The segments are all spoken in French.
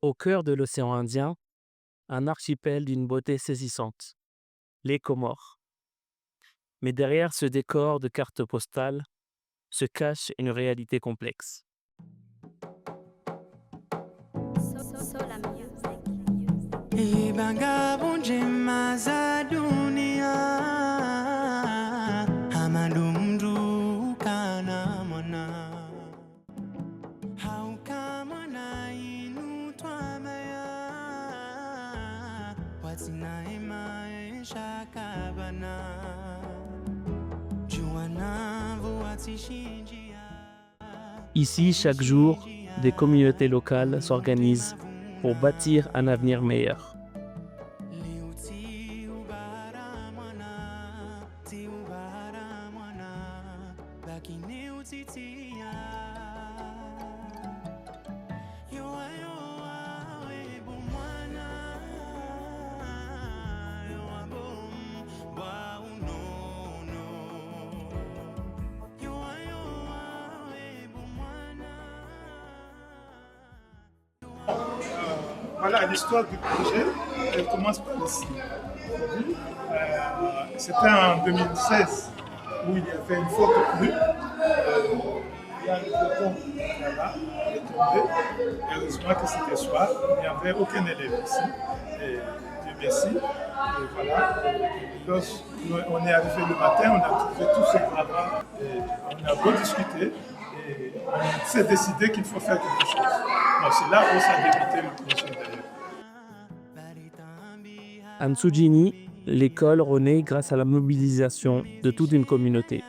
Au cœur de l'océan Indien, un archipel d'une beauté saisissante, les Comores. Mais derrière ce décor de cartes postales se cache une réalité complexe. Ibanga bunjema za dunia amadumdu kana mwana haukama na inu twamaya watina emaisha kabana juana vuatishinjia. Ici, chaque jour, des communautés locales s'organisent pour bâtir un avenir meilleur. Voilà l'histoire du projet, elle commence par ici. C'était en 2016 où il y avait une forte pluie. Il y a le béton là-bas, il est tombé. Heureusement que c'était soir, il n'y avait aucun élève ici. Et Dieu merci. Et voilà. Lorsqu'on est arrivé le matin, on a trouvé tout ce travail. On a rediscuté et on s'est décidé qu'il faut faire quelque chose. Donc c'est là où ça a débuté le projet d'ailleurs. À Nsujini, l'école renaît grâce à la mobilisation de toute une communauté.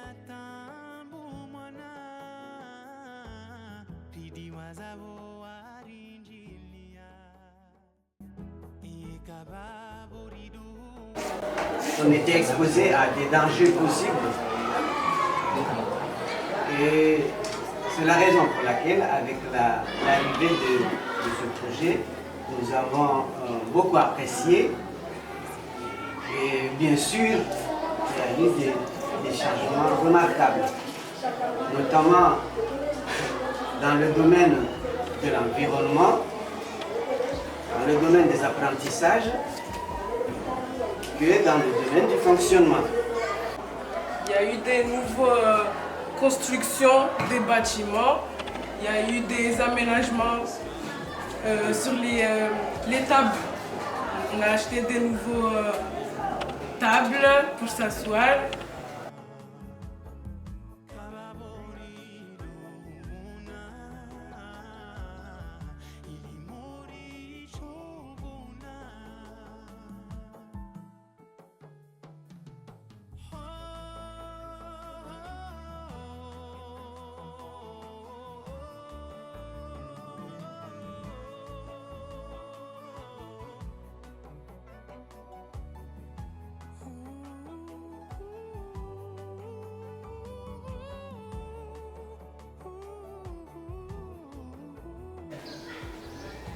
On était exposé à des dangers possibles. Et c'est la raison pour laquelle, avec l'arrivée de ce projet, nous avons beaucoup apprécié. Et bien sûr, il y a eu des changements remarquables, notamment dans le domaine de l'environnement, dans le domaine des apprentissages, que dans le domaine du fonctionnement. Il y a eu des nouvelles constructions des bâtiments, il y a eu des aménagements sur les tables. On a acheté des nouveaux tables pour s'asseoir.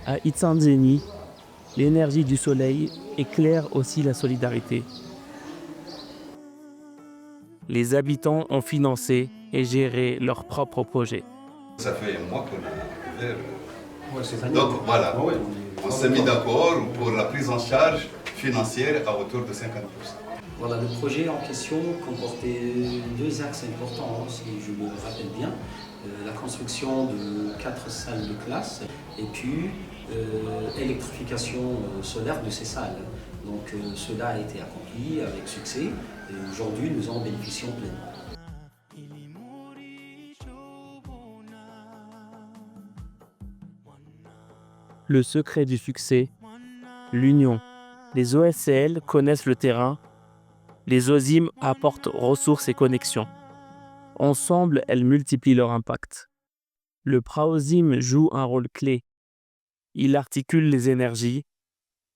À Itsanzeni, l'énergie du soleil éclaire aussi la solidarité. Les habitants ont financé et géré leurs propres projets. Ça fait un mois qu'on a ouvert. Donc voilà, on s'est mis d'accord pour la prise en charge financière à hauteur de 50%. Voilà, le projet en question comportait deux axes importants, si je me rappelle bien. La construction de 4 salles de classe et puis électrification solaire de ces salles. Donc cela a été accompli avec succès et aujourd'hui nous en bénéficions pleinement. Le secret du succès, l'union. Les OSCL connaissent le terrain, les OSIM apportent ressources et connexions. Ensemble, elles multiplient leur impact. Le PRAOSIM joue un rôle clé. Il articule les énergies,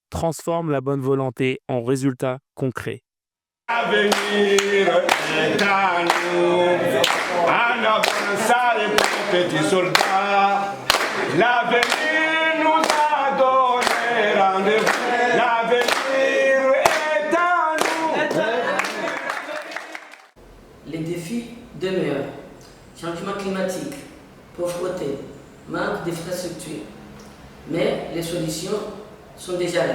transforme la bonne volonté en résultats concrets. L'avenir est à nous, en avançant les petits soldats. L'avenir nous a donné rendez-vous. L'avenir est à nous. Les défis demeurent. Changement climatique, pauvreté, manque d'infrastructures. mais les solutions sont déjà là.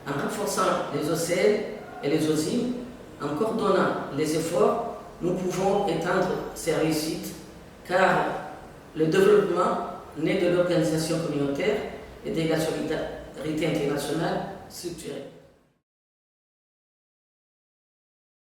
En renforçant les OCL et les OSIM, en coordonnant les efforts, nous pouvons étendre ces réussites, car le développement naît de l'organisation communautaire et de la solidarité internationale structurée.